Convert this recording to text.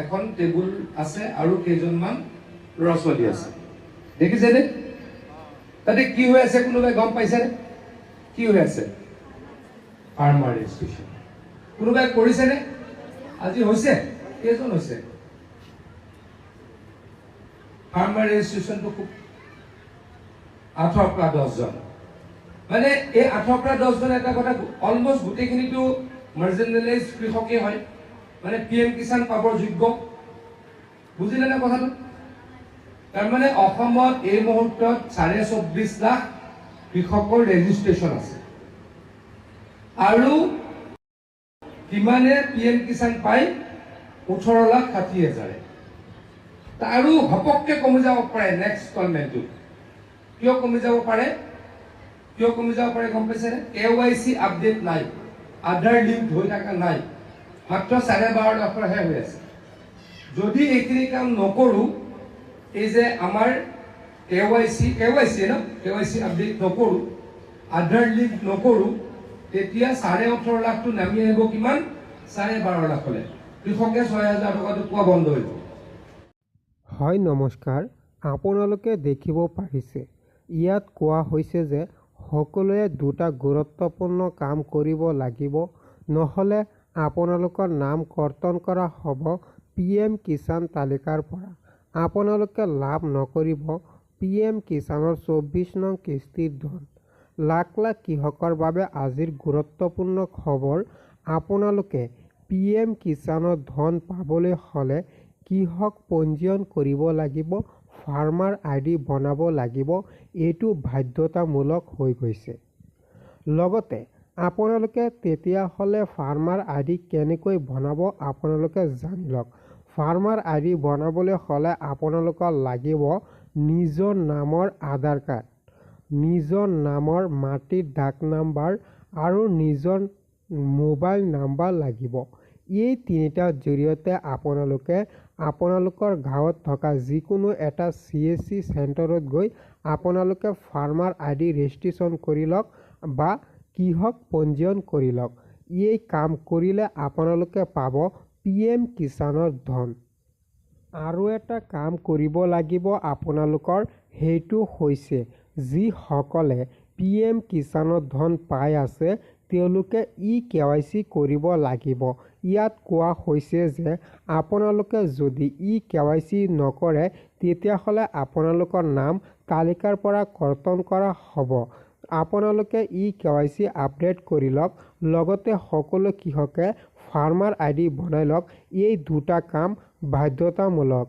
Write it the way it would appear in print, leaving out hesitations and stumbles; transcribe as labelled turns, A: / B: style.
A: এখন টেবুল আছে আৰু কেইজনমান ল'ৰা ছোৱালী আছে দেখিছেনে তাতে কি হৈ আছে কোনোবাই গম পাইছেনে কি হৈ আছে ফাৰ্মাৰ ৰেজিষ্ট্ৰেশ্যন কোনোবাই কৰিছেনে আজি হৈছে কেইজন হৈছে ফাৰ্মাৰ ৰেজিষ্ট্ৰেশ্যনটো খুব 18 পৰা 10 জন মানে এই 18 পৰা 10 জন এটা কথা অলমোষ্ট গোটেইখিনিটো মাৰ্জিনেলাইজ কৃষকেই হয় মানে পিএম কিষাণ পাবৰ যোগ্য বুজিলে না কথাটো তাৰ মানে অসমত এই মুহূৰ্তত 24.5 লাখ কৃষকৰ ৰেজিষ্ট্ৰেশ্যন আছে আৰু কিমানে পিএম কিষাণ পাই 18,60,000 আৰু হপককে কমি যাব পাৰে নেক্সট ইনষ্টলমেণ্টটো কিয় কমি যাব পাৰে গম পাইছেনে কেৱাইচি আপডেট নাই আধাৰ লিংক হৈ থকা নাই মাত্ৰ 12.5 লাখৰহে হৈ আছে যদি এইখিনি কাম নকৰো এই যে আমাৰ কেৱাইচি আপডেট নকৰো আধাৰ লিংক নকৰো তেতিয়া 18.5 লাখটো নামি আহিব কিমান 12.5 লাখলৈ কৃষকে 6,000 টকাটো পোৱা বন্ধ হৈ যাব
B: হয় নমস্কাৰ আপোনালোকে দেখিব পাৰিছে ইয়াত কোৱা হৈছে যে সকলোৱে দুটা গুৰুত্বপূৰ্ণ কাম কৰিব লাগিব নহলে আপোনালোকৰ নাম কৰ্তন কৰা হ'ব পিএম কিষাণ তালিকাৰ পৰা আপোনালোকে লাভ নকৰিব পিএম কিষাণৰ 24 নং কিস্তিৰ ধন লাখ লাখ কৃষকৰ বাবে আজিৰ গুৰুত্বপূৰ্ণ খবৰ আপোনালোকে পিএম কিষাণৰ ধন পাবলৈ হলে কৃষক পঞ্জীয়ন কৰিব লাগিব ফাৰ্মাৰ আইডি বনাব লাগিব এইটো বাধ্যতামূলক হৈ গৈছে লগতে আপোনালোকে তেতিয়াহলে ফাৰ্মাৰ আইডি কেনেকৈ বনাব আপোনালোকে জানি লওক ফাৰ্মাৰ আইডি বনাবলৈ হলে আপোনালোকৰ লাগিব নিজৰ নামৰ আধাৰ কাৰ্ড নিজৰ নামৰ মাটিৰ ডাক নাম্বাৰ আৰু নিজৰ মোবাইল নাম্বাৰ লাগিব এই তিনিটাৰ জৰিয়তে আপোনালোকে আপোনালোকৰ গাঁৱত থকা যিকোনো এটা CSC চেণ্টাৰত গৈ আপোনালোকে ফাৰ্মাৰ আইডি ৰেজিষ্ট্ৰেশ্যন কৰি লওক বা কৃষক পঞ্জীয়ন কৰি লওক এই কাম কৰিলে আপোনালোকে পাব পিএম কিষাণৰ ধন আৰু এটা কাম কৰিব লাগিব আপোনালোকৰ সেইটো হৈছে যিসকলে পিএম কিষাণৰ ধন পাই আছে তেওঁলোকে KYC কৰিব লাগিব ইয়াত কোৱা হৈছে যে আপোনালোকে যদি KYC নকৰে তেতিয়াহলে আপোনালোকৰ নাম তালিকাৰ পৰা কৰ্তন কৰা হ'ব আপোনালোকে KYC আপডেট কৰি লওক লগতে সকলো কৃষকে ফাৰ্মাৰ আইডি বনাই লওক এই দুটা কাম বাধ্যতামূলক